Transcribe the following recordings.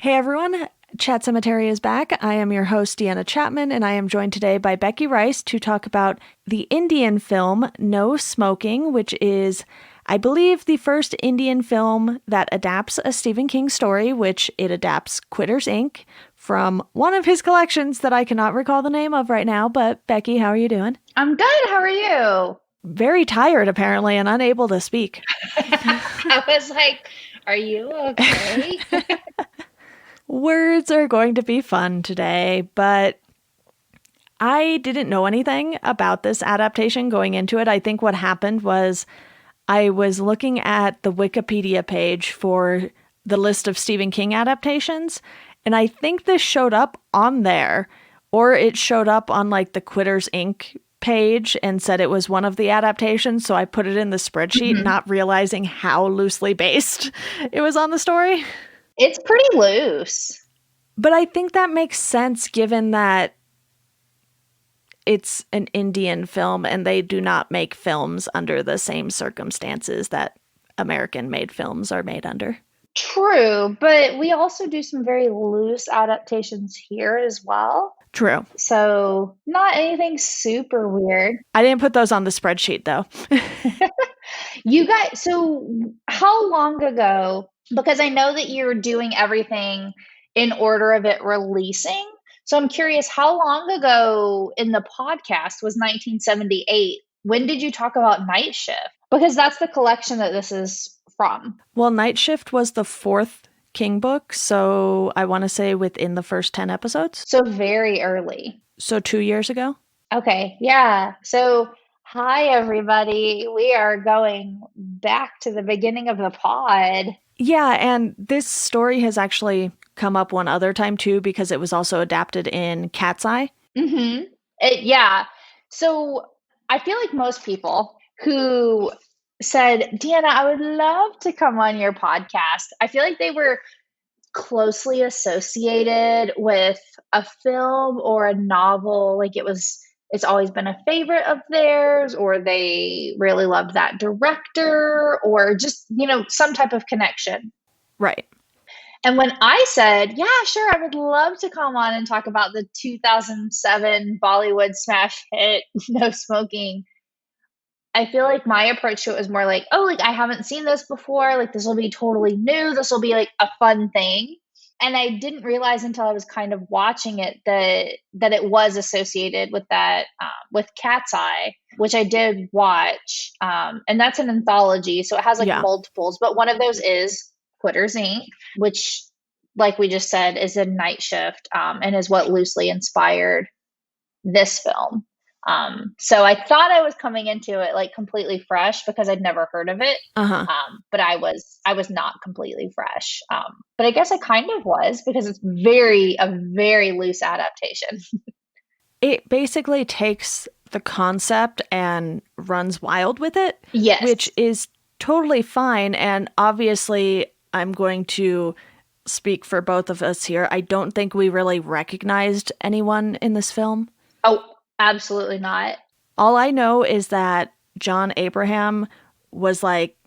Hey everyone, Chat Cemetery is back. I am your host, Deanna Chapman, and I am joined today by Becky Rice to talk about the Indian film No Smoking, which is, I believe, the first Indian film that adapts a Stephen King story, which it adapts Quitters, Inc. from one of his collections that I cannot recall the name of right now. But Becky, how are you doing? I'm good. How are you? Very tired, apparently, and unable to speak. I was like, are you okay? Words are going to be fun today, but I didn't know anything about this adaptation going into it. I think what happened was I was looking at the Wikipedia page for the list of Stephen King adaptations, and I think this showed up on there, or it showed up on like the Quitters Inc. page and said it was one of the adaptations, so I put it in the spreadsheet, not realizing how loosely based it was on the story. It's pretty loose. But I think that makes sense given that it's an Indian film and they do not make films under the same circumstances that American-made films are made under. True, but we also do some very loose adaptations here as well. True. So, not anything super weird. I didn't put those on the spreadsheet, though. You guys, so how long ago, because I know that you're doing everything in order of it releasing. So I'm curious, how long ago in the podcast was 1978? When did you talk about Night Shift? Because that's the collection that this is from. Well, Night Shift was the fourth King book, so I want to say within the first 10 episodes. So very early. So 2 years ago? Okay, yeah. So, hi, everybody. We are going back to the beginning of the pod. Yeah, and this story has actually come up one other time too because it was also adapted in Cat's Eye. Mm-hmm. Yeah. So I feel like most people who said, Deanna, I would love to come on your podcast, I feel like they were closely associated with a film or a novel. Like it's always been a favorite of theirs, or they really loved that director, or just, some type of connection. Right. And when I said, yeah, sure, I would love to come on and talk about the 2007 Bollywood smash hit, No Smoking, I feel like my approach to it was more like, oh, like I haven't seen this before. Like this will be totally new. This will be like a fun thing. And I didn't realize until I was kind of watching it that it was associated with that, with Cat's Eye, which I did watch. And that's an anthology. So it has like multiples, but one of those is Quitters, Inc., which, like we just said, is a Night Shift, and is what loosely inspired this film. So I thought I was coming into it like completely fresh because I'd never heard of it. But I was not completely fresh. But I guess I kind of was, because it's a very loose adaptation. It basically takes the concept and runs wild with it. Yes. Which is totally fine. And obviously, I'm going to speak for both of us here. I don't think we really recognized anyone in this film. Oh, absolutely not. All I know is that John Abraham was like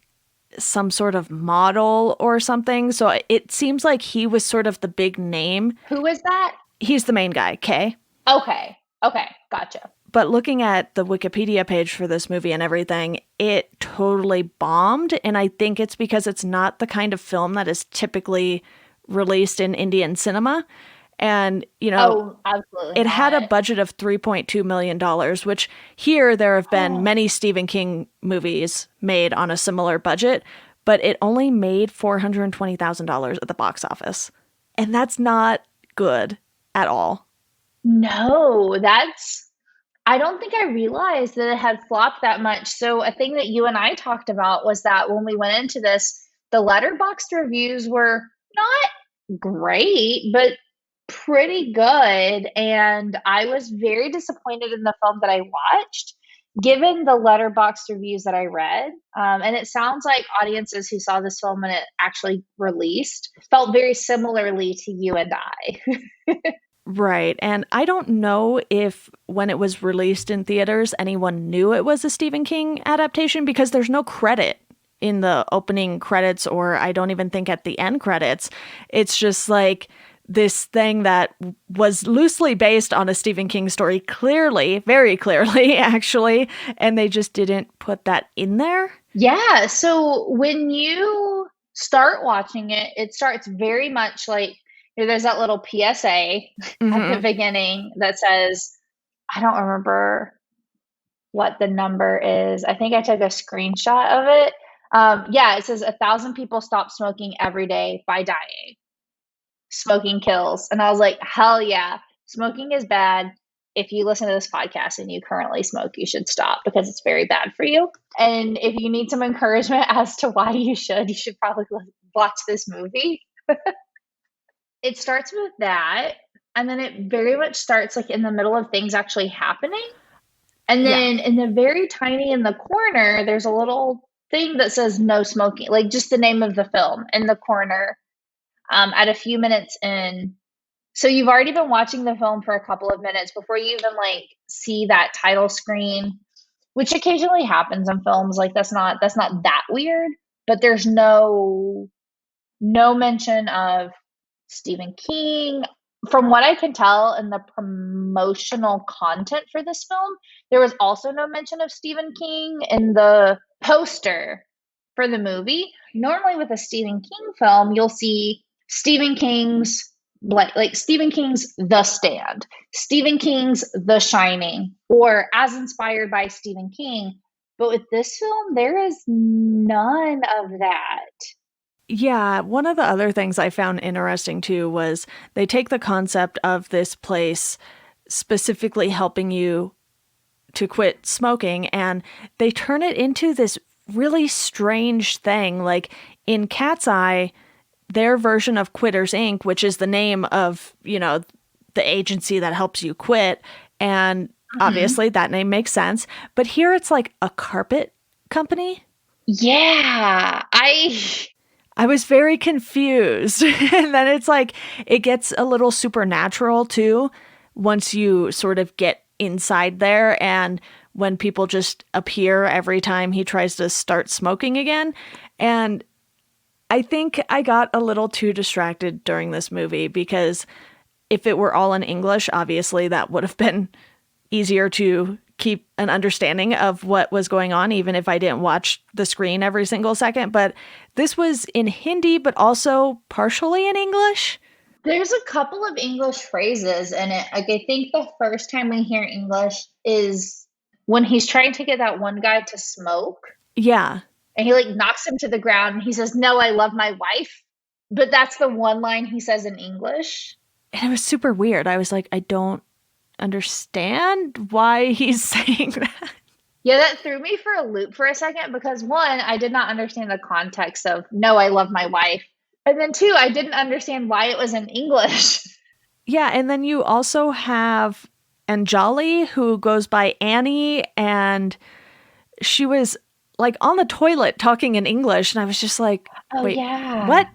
some sort of model or something. So it seems like he was sort of the big name. Who is that? He's the main guy, Kay. Okay, gotcha. But looking at the Wikipedia page for this movie and everything, it totally bombed. And I think it's because it's not the kind of film that is typically released in Indian cinema. And, absolutely it had a budget of $3.2 million, which here there have been many Stephen King movies made on a similar budget, but it only made $420,000 at the box office. And that's not good at all. No, I don't think I realized that it had flopped that much. So a thing that you and I talked about was that when we went into this, the Letterboxd reviews were not great, but pretty good. And I was very disappointed in the film that I watched, given the Letterboxd reviews that I read. And it sounds like audiences who saw this film when it actually released felt very similarly to you and I. Right. And I don't know if when it was released in theaters, anyone knew it was a Stephen King adaptation because there's no credit in the opening credits, or I don't even think at the end credits. It's just like this thing that was loosely based on a Stephen King story, clearly, very clearly, actually, and they just didn't put that in there. Yeah. So when you start watching it, it starts very much like, there's that little PSA at the Mm-hmm. beginning that says, I don't remember what the number is. I think I took a screenshot of it. Yeah, it says 1,000 people stop smoking every day by dying. Smoking kills. And I was like, hell yeah, smoking is bad. If you listen to this podcast and you currently smoke, you should stop because it's very bad for you. And if you need some encouragement as to why you should probably watch this movie. It starts with that. And then it very much starts like in the middle of things actually happening. And Yeah. then in the very tiny in the corner, there's a little thing that says no smoking, like just the name of the film in the corner at a few minutes in. So you've already been watching the film for a couple of minutes before you even like see that title screen, which occasionally happens in films. Like that's not that weird, but there's no mention of Stephen King. From what I can tell in the promotional content for this film, there was also no mention of Stephen King in the poster for the movie. Normally, with a Stephen King film, you'll see Stephen King's like Stephen King's The Stand, Stephen King's The Shining, or as inspired by Stephen King. But with this film, there is none of that. Yeah, one of the other things I found interesting too was they take the concept of this place specifically helping you to quit smoking and they turn it into this really strange thing. Like in Cat's Eye, their version of Quitters Inc., which is the name of, the agency that helps you quit, and Mhm. obviously that name makes sense, but here it's like a carpet company. Yeah, I was very confused. And then it's like it gets a little supernatural too once you sort of get inside there and when people just appear every time he tries to start smoking again. And I think I got a little too distracted during this movie because if it were all in English, obviously that would have been easier to keep an understanding of what was going on, even if I didn't watch the screen every single second. But this was in Hindi, but also partially in English. there's a couple of English phrases in it. Like I think the first time we hear English is when he's trying to get that one guy to smoke Yeah. and he like knocks him to the ground and he says, "No, I love my wife." But that's the one line he says in English. And it was super weird. I was like, I don't understand why he's saying that. Yeah, that threw me for a loop for a second because one, I did not understand the context of "No, I love my wife." And then two, I didn't understand why it was in English. Yeah. And then you also have Anjali, who goes by Annie, and she was like on the toilet talking in English. And I was just like, Oh wait, yeah. what?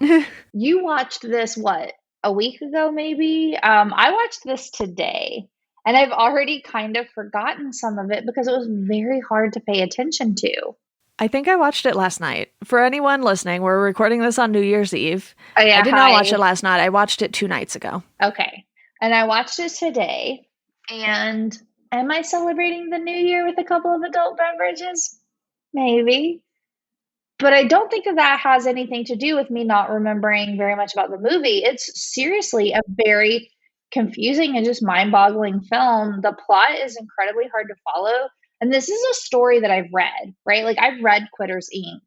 You watched this what, a week ago maybe? I watched this today, and I've already kind of forgotten some of it because it was very hard to pay attention to. I think I watched it last night. For anyone listening, we're recording this on New Year's Eve. Oh I yeah, did not watch it hi. last night. I watched it 2 nights ago. Okay. And I watched it today, and am I celebrating the new year with a couple of adult beverages? Maybe. But I don't think that that has anything to do with me not remembering very much about the movie. It's seriously a very confusing and just mind-boggling film. The plot is incredibly hard to follow, and this is a story that I've read, right? Like I've read Quitters Inc.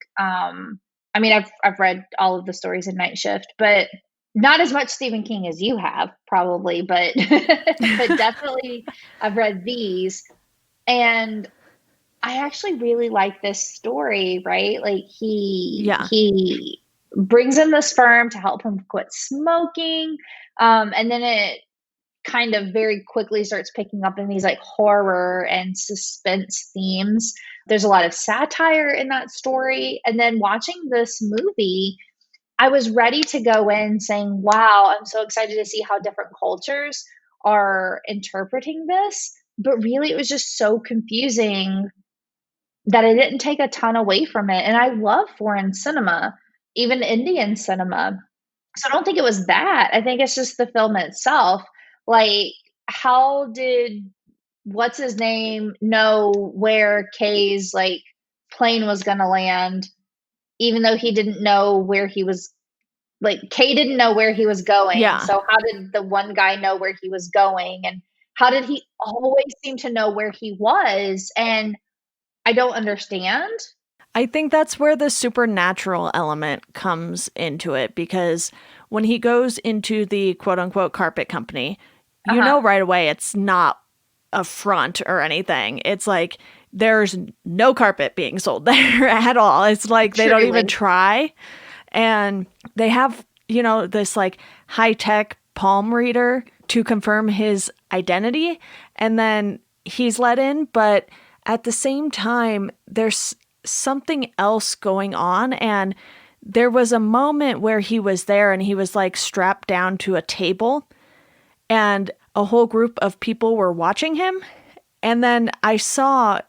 I mean, I've read all of the stories in Night Shift, but not as much Stephen King as you have, probably, but but definitely I've read these, and I actually really like this story, right? Like Yeah. he brings in this firm to help him quit smoking. And then it kind of very quickly starts picking up in these like horror and suspense themes. There's a lot of satire in that story. And then watching this movie, I was ready to go in saying, wow, I'm so excited to see how different cultures are interpreting this. But really, it was just so confusing that it didn't take a ton away from it. And I love foreign cinema, even Indian cinema. So I don't think it was that. I think it's just the film itself. Like, how did what's his name know where Kay's like plane was gonna land, even though he didn't know where he was like Kay didn't know where he was going. Yeah. So how did the one guy know where he was going? And how did he always seem to know where he was? And I don't understand. I think that's where the supernatural element comes into it, because when he goes into the quote unquote carpet company, you Uh-huh. know right away it's not a front or anything. It's like there's no carpet being sold there at all. It's like they don't even Truly. try. And they have, this like high tech palm reader to confirm his identity. And then he's let in. But at the same time, there's something else going on. And there was a moment where he was there and he was like strapped down to a table, and a whole group of people were watching him. And then I saw,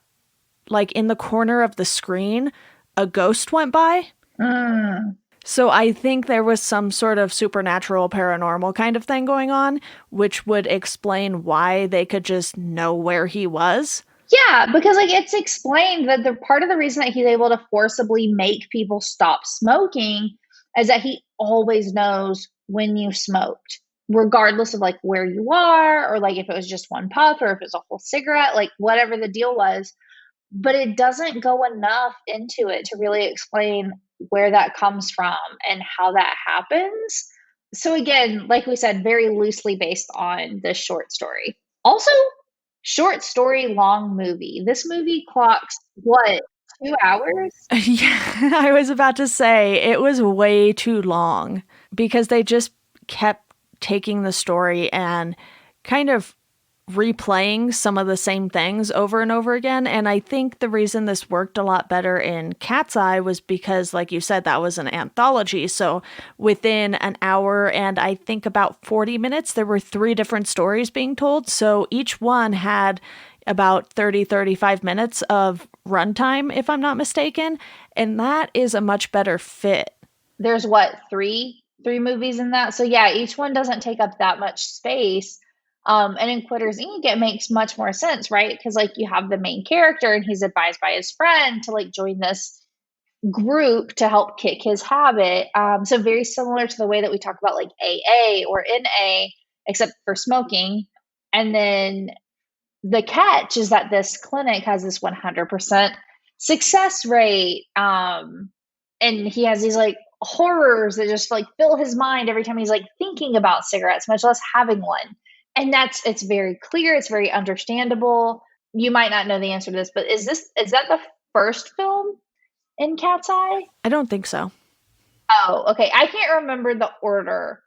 like, in the corner of the screen, a ghost went by. Mm. So I think there was some sort of supernatural, paranormal kind of thing going on, which would explain why they could just know where he was. Yeah, because like it's explained that the part of the reason that he's able to forcibly make people stop smoking is that he always knows when you smoked, regardless of like where you are, or like if it was just one puff or if it's a whole cigarette, like whatever the deal was. But it doesn't go enough into it to really explain where that comes from and how that happens. So again, like we said, very loosely based on this short story. Also, short story, long movie. This movie clocks what, 2 hours? Yeah, I was about to say it was way too long because they just kept taking the story and kind of replaying some of the same things over and over again. And I think the reason this worked a lot better in Cat's Eye was because, like you said, that was an anthology. So within an hour and I think about 40 minutes, there were 3 different stories being told. So each one had about 35 minutes of runtime, if I'm not mistaken. And that is a much better fit. There's what, three movies in that? So yeah, each one doesn't take up that much space. And in Quitters Inc., it makes much more sense, right? Because like you have the main character and he's advised by his friend to like join this group to help kick his habit. So very similar to the way that we talk about like AA or NA, except for smoking. And then the catch is that this clinic has this 100% success rate. And he has these like horrors that just like fill his mind every time he's like thinking about cigarettes, much less having one. And it's very clear, it's very understandable. You might not know the answer to this, but is that the first film in Cat's Eye? I don't think so. Oh, okay. I can't remember the order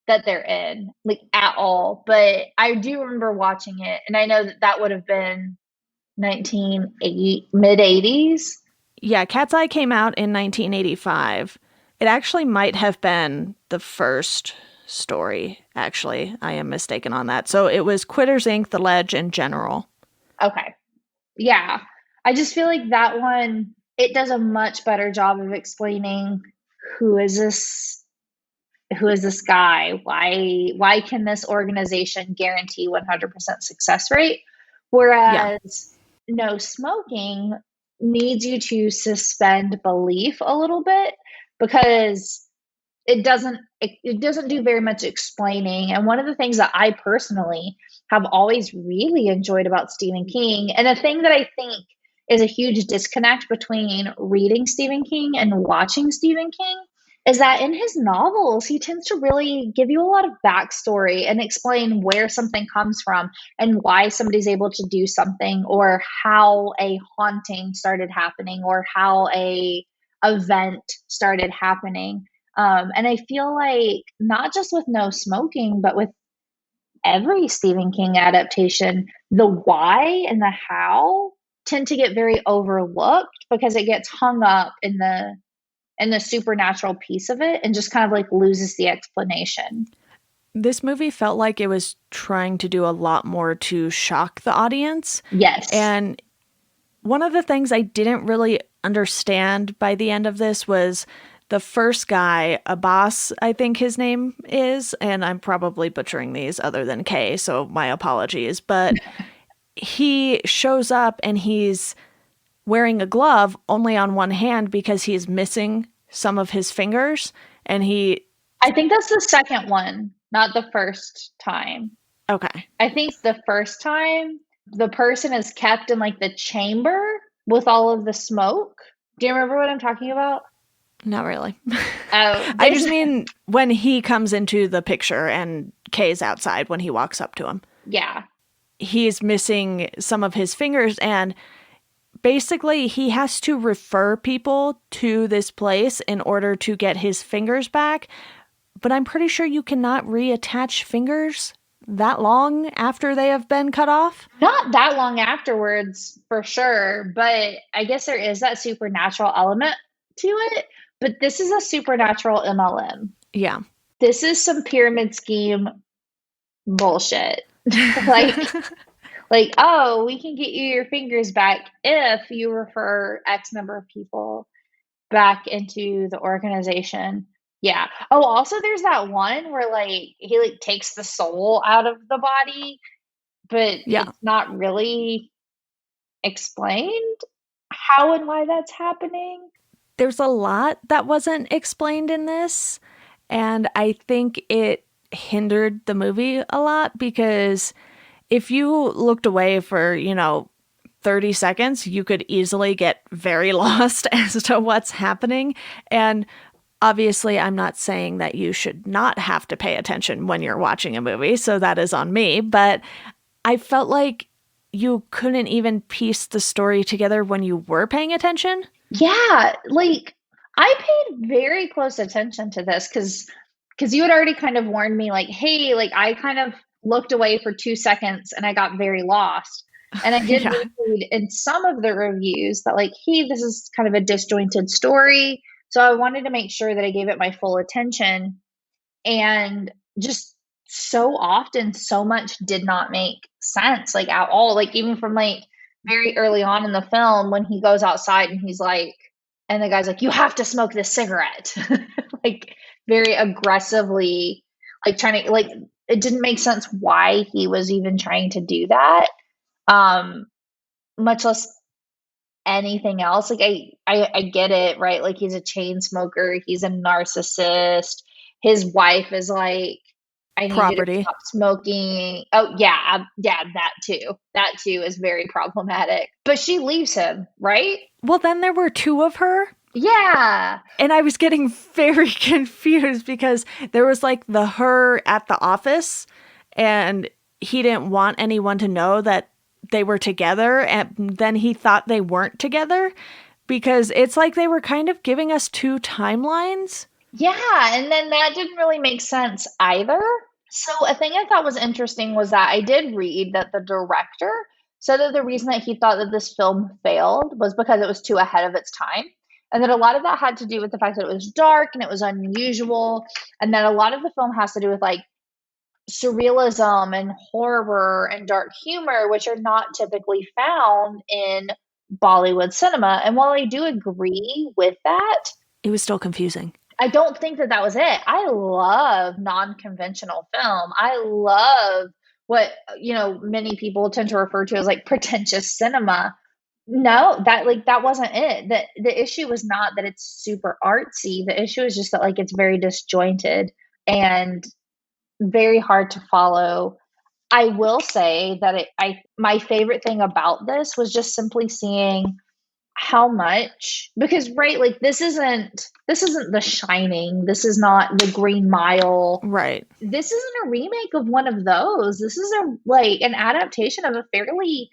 that they're in, like at all, but I do remember watching it, and I know that that would have been 1980, mid 80s. Yeah, Cat's Eye came out in 1985. It actually might have been the first story, actually. I am mistaken on that. So it was Quitters Inc., The Ledge, and General. Okay. Yeah. I just feel like that one, it does a much better job of explaining who is this who is this guy? Why can this organization guarantee 100% success rate? Yeah. Whereas no smoking needs you to suspend belief a little bit because it doesn't do very much explaining. And one of the things that I personally have always really enjoyed about Stephen King, and a thing that I think is a huge disconnect between reading Stephen King and watching Stephen King, is that in his novels he tends to really give you a lot of backstory and explain where something comes from and why somebody's able to do something, or how a haunting started happening, or how a event started happening. And I feel like not just with No Smoking, but with every Stephen King adaptation, the why and the how tend to get very overlooked because it gets hung up in the supernatural piece of it and just kind of like loses the explanation. This movie felt like it was trying to do a lot more to shock the audience. Yes. And one of the things I didn't really understand by the end of this was the first guy, Abbas, I think his name is, and I'm probably butchering these other than K, so my apologies, but he shows up and he's wearing a glove only on one hand because he's missing some of his fingers and he I think that's the second one, not the first time. okay, I think the first time the person is kept in like the chamber with all of the smoke. Do you remember what I'm talking about? not really. Oh, I there's just mean when he comes into the picture and Kay's outside when he walks up to him. yeah. He's missing some of his fingers and basically he has to refer people to this place in order to get his fingers back, but I'm pretty sure you cannot reattach fingers that long after they have been cut off. Not that long afterwards, for sure, but I guess there is that supernatural element to it. But this is a supernatural MLM. Yeah. This is some pyramid scheme bullshit. like oh, we can get you your fingers back if you refer X number of people back into the organization. Yeah. Oh, also there's that one where like he like takes the soul out of the body, but Yeah. it's not really explained how and why that's happening. There's a lot that wasn't explained in this, and I think it hindered the movie a lot because if you looked away for, 30 seconds, you could easily get very lost as to what's happening. And obviously, I'm not saying that you should not have to pay attention when you're watching a movie, so that is on me. But I felt like you couldn't even piece the story together when you were paying attention. Yeah, like I paid very close attention to this because you had already kind of warned me like, hey, like I kind of looked away for 2 seconds and I got very lost. And I did Yeah, read in some of the reviews that like, hey, this is kind of a disjointed story. So I wanted to make sure that I gave it my full attention. And just so often so much did not make sense like at all, like even from like very early on in the film when he goes outside and he's like, and the guy's like, you have to smoke this cigarette. Like very aggressively, like trying to like, it didn't make sense why he was even trying to do that, um much less anything else. Like I get it, right? Like he's a chain smoker, he's a narcissist. His wife is like, I need you to property. stop smoking. Oh yeah, yeah, that too. That too is very problematic. But she leaves him, right? Well, then there were two of her. Yeah. And I was getting very confused because there was like the her at the office, and he didn't want anyone to know that they were together. And then he thought they weren't together because it's like they were kind of giving us two timelines. Yeah, and then that didn't really make sense either. So a thing I thought was interesting was that I did read that the director said that the reason that he thought that this film failed was because it was too ahead of its time. And that a lot of that had to do with the fact that it was dark and it was unusual. And that a lot of the film has to do with like surrealism and horror and dark humor, which are not typically found in Bollywood cinema. And while I do agree with that, It was still confusing. I don't think that that was it. I love non-conventional film. I love what, many people tend to refer to as like pretentious cinema. No, that like that wasn't it. The issue was not that it's super artsy. The issue is just that like it's very disjointed and very hard to follow. I will say that I my favorite thing about this was just simply seeing how much, because right, like this isn't The Shining, this is not The Green Mile, Right. this isn't a remake of one of those. This is a like an adaptation of a fairly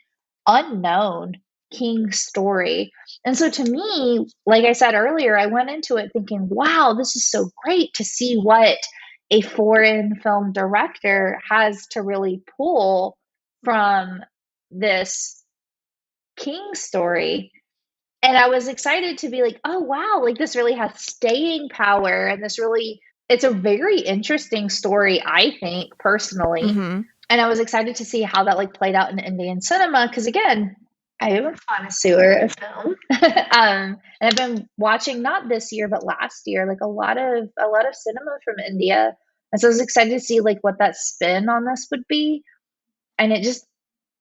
unknown king story. And so to me, like I said earlier, I went into it thinking, wow, this is so great to see what a foreign film director has to really pull from this king story. And I was excited to be like, oh wow, like this really has staying power and this really, it's a very interesting story, I think, personally. Mm-hmm. And I was excited to see how that like played out in Indian cinema because again, I am a connoisseur of film. And I've been watching not this year but last year, like a lot of cinema from India. And so I was excited to see like what that spin on this would be. And it just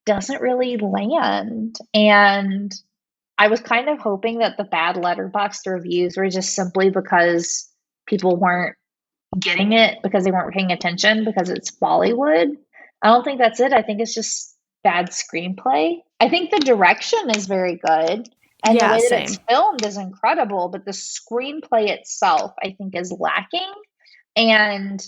doesn't really land. And I was kind of hoping that the bad letterboxd reviews were just simply because people weren't getting it because they weren't paying attention because it's Bollywood. I don't think that's it. I think it's just bad screenplay. I think the direction is very good and the Yeah, way that it's same. filmed is incredible, but the screenplay itself, I think, is lacking and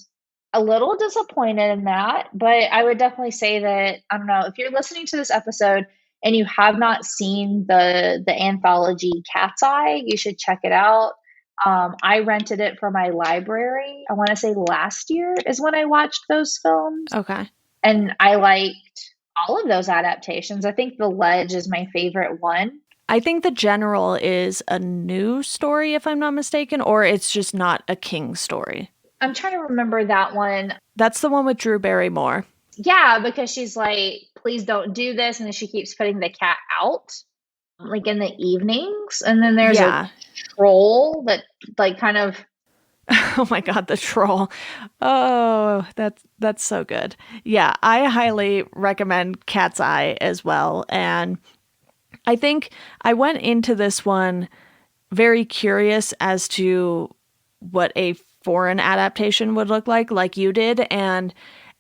a little disappointed in that. But I would definitely say that, I don't know, if you're listening to this episode and you have not seen the anthology Cat's Eye, you should check it out. I rented it for my library. I want to say last year is when I watched those films, Okay. and I liked all of those adaptations. I think The Ledge is my favorite one. I think The General is a new story, if I'm not mistaken, or it's just not a king story. I'm trying to remember that one. That's the one with Drew Barrymore. Yeah, because she's like, please don't do this. And then she keeps putting the cat out, like in the evenings. And then there's a Yeah. troll that, like, kind of. Oh my god, the troll. Oh, that's so good. Yeah, I highly recommend Cat's Eye as well. And I think I went into this one very curious as to what a foreign adaptation would look like you did. And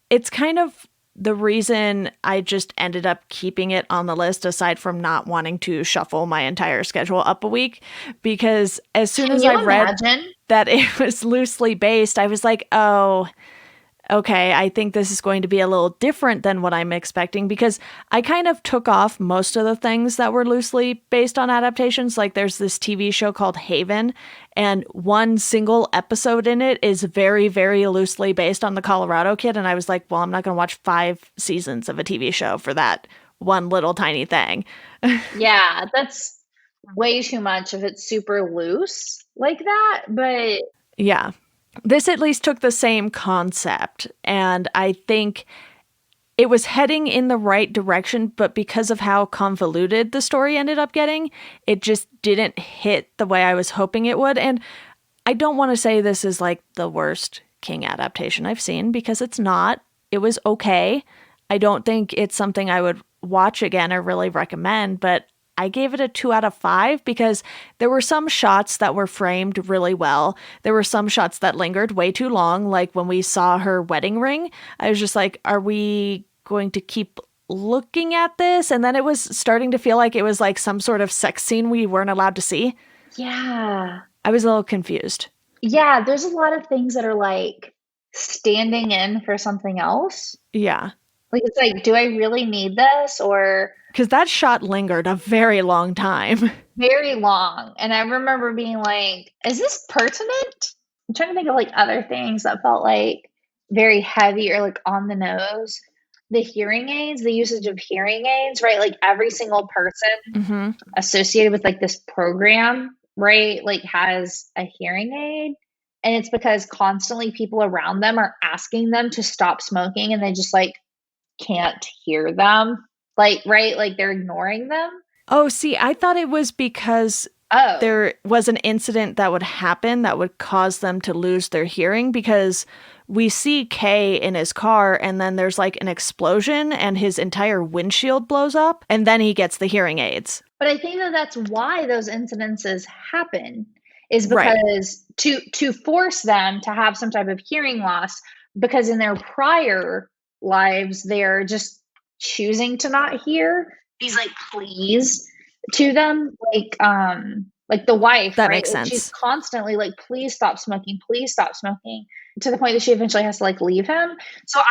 it's kind of the reason I just ended up keeping it on the list, aside from not wanting to shuffle my entire schedule up a week. Because as soon Can as you I read imagine? that it was loosely based, I was like, oh, okay, I think this is going to be a little different than what I'm expecting because I kind of took off most of the things that were loosely based on adaptations. Like there's this TV show called Haven, and one single episode in it is very, very loosely based on the Colorado Kid. And I was like, well, I'm not going to watch 5 seasons of a TV show for that one little tiny thing. Yeah, that's way too much if it's super loose like that. But Yeah. This at least took the same concept, and I think it was heading in the right direction, but because of how convoluted the story ended up getting, it just didn't hit the way I was hoping it would. And I don't want to say this is like the worst King adaptation I've seen because it's not. It was okay. I don't think it's something I would watch again or really recommend, but I gave it a 2 out of 5 because there were some shots that were framed really well. There were some shots that lingered way too long, like when we saw her wedding ring. I was just like, are we going to keep looking at this? And then it was starting to feel like it was like some sort of sex scene we weren't allowed to see. yeah, I was a little confused. yeah, there's a lot of things that are like standing in for something else. Yeah. Like, it's like, do I really need this? Or Because that shot lingered a very long time. very long. And I remember being like, is this pertinent? I'm trying to think of like other things that felt like very heavy or like on the nose. The hearing aids, the usage of hearing aids, right? Like every single person Hmm. associated with like this program, right? Like has a hearing aid. And it's because constantly people around them are asking them to stop smoking and they just like can't hear them. Like, right? Like they're ignoring them. Oh, see, I thought it was because Oh, there was an incident that would happen that would cause them to lose their hearing because we see Kay in his car and then there's like an explosion and his entire windshield blows up and then he gets the hearing aids. but I think that that's why those incidences happen is Right. because to force them to have some type of hearing loss because in their prior lives they're just choosing to not hear these like pleas to them like the wife, That right? makes Like she's sense. constantly like please stop smoking to the point that she eventually has to like leave him. So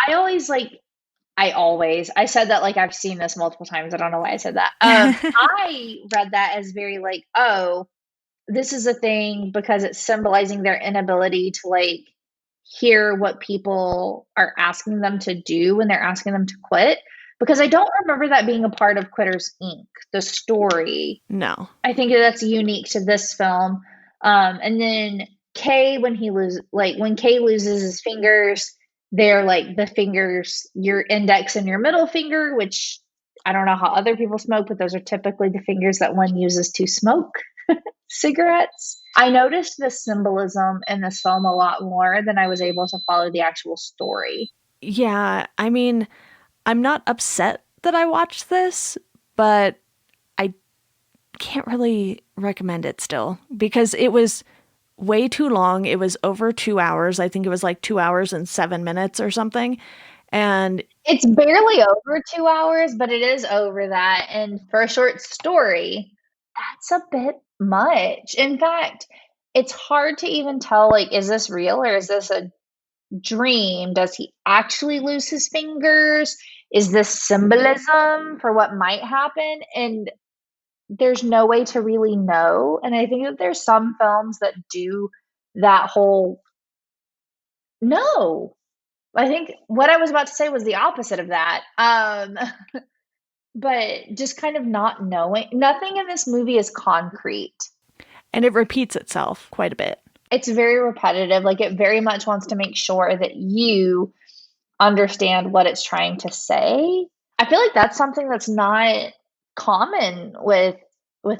I said that like I've seen this multiple times. I don't know why I said that. I read that as very like, oh, this is a thing because it's symbolizing their inability to like hear what people are asking them to do when they're asking them to quit. Because I don't remember that being a part of Quitters Inc., the story. No. I think that's unique to this film. And then Kay, when Kay loses his fingers, they're like the fingers, your index and your middle finger, which I don't know how other people smoke, but those are typically the fingers that one uses to smoke cigarettes. I noticed the symbolism in this film a lot more than I was able to follow the actual story. Yeah, I mean, I'm not upset that I watched this, but I can't really recommend it still because it was way too long. It was over 2 hours. I think it was like 2 hours and 7 minutes or something. And It's barely over 2 hours, but it is over that. And for a short story, that's a bit much. In fact, it's hard to even tell, like, is this real or is this a dream? Does he actually lose his fingers? Is this symbolism for what might happen? And there's no way to really know. And I think that there's some films that do that whole no. I think what I was about to say was the opposite of that. But just kind of not knowing. Nothing in this movie is concrete. it repeats itself quite a bit. It's very repetitive. Like, it very much wants to make sure that you understand what it's trying to say. I feel like that's something that's not common with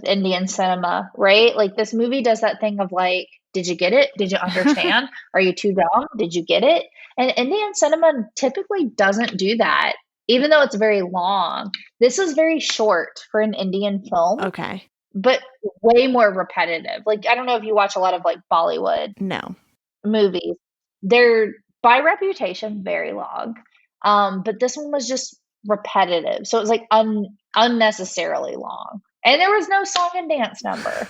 Indian cinema, right? Like, this movie does that thing of like, did you get it? Did you understand? Are you too dumb? Did you get it? And Indian cinema typically doesn't do that, even though it's very long. This is very short for an Indian film, Okay. but way more repetitive. Like, I don't know if you watch a lot of like Bollywood No. movies. They're by reputation very long. But this one was just repetitive. So it was like unnecessarily long. And there was no song and dance number.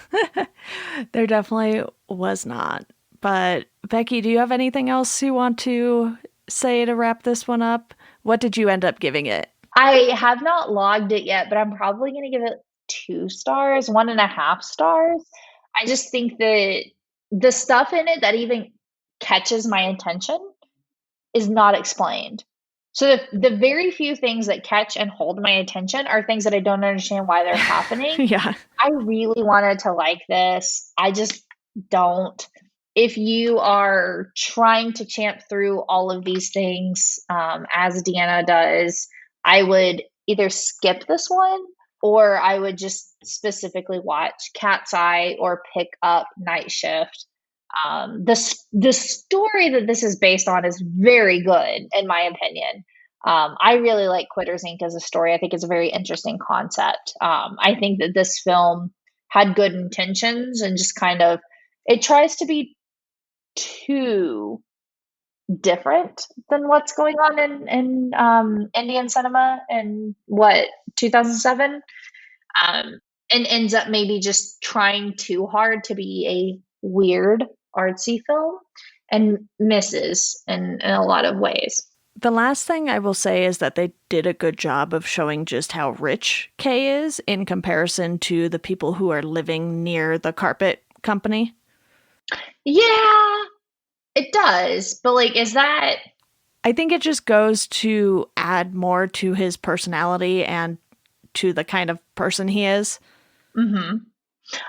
There definitely was not. But Becky, do you have anything else you want to say to wrap this one up? What did you end up giving it? I have not logged it yet, but I'm probably going to give it 2 stars, 1.5 stars. I just think that the stuff in it that even catches my attention is not explained. So the very few things that catch and hold my attention are things that I don't understand why they're happening. Yeah. I really wanted to like this. I just don't. If you are trying to champ through all of these things, as Deanna does, I would either skip this one or I would just specifically watch Cat's Eye or pick up Night Shift. The story that this is based on is very good, in my opinion. I really like Quitters Inc. as a story. I think it's a very interesting concept. I think that this film had good intentions and just kind of it tries to be too different than what's going on in Indian cinema in what 2007, and ends up maybe just trying too hard to be a weird artsy film and misses in a lot of ways. The last thing I will say is that they did a good job of showing just how rich Kay is in comparison to the people who are living near the carpet company. Yeah, it does. But like, is that I think it just goes to add more to his personality and to the kind of person he is. mm-hmm.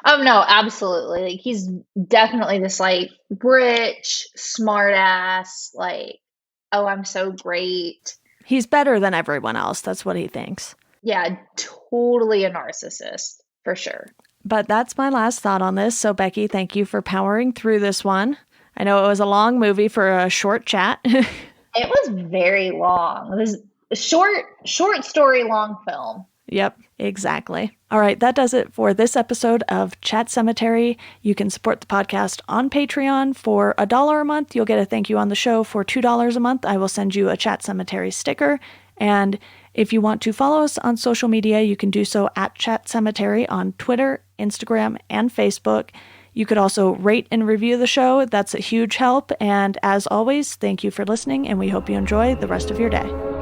Oh no, absolutely. Like, he's definitely this like rich, smart ass, like, oh, I'm so great. He's better than everyone else. That's what he thinks. Yeah, totally a narcissist for sure. But that's my last thought on this. So, Becky, thank you for powering through this one. I know it was a long movie for a short chat. It was very long. It was a short story, long film. Yep, exactly. All right, that does it for this episode of Chat Sematary. You can support the podcast on Patreon for $1 a month. You'll get a thank you on the show. For $2 a month, I will send you a Chat Sematary sticker. And if you want to follow us on social media, you can do so at Chat Sematary on Twitter, Instagram, and Facebook. You could also rate and review the show. That's a huge help. And as always, thank you for listening, and we hope you enjoy the rest of your day.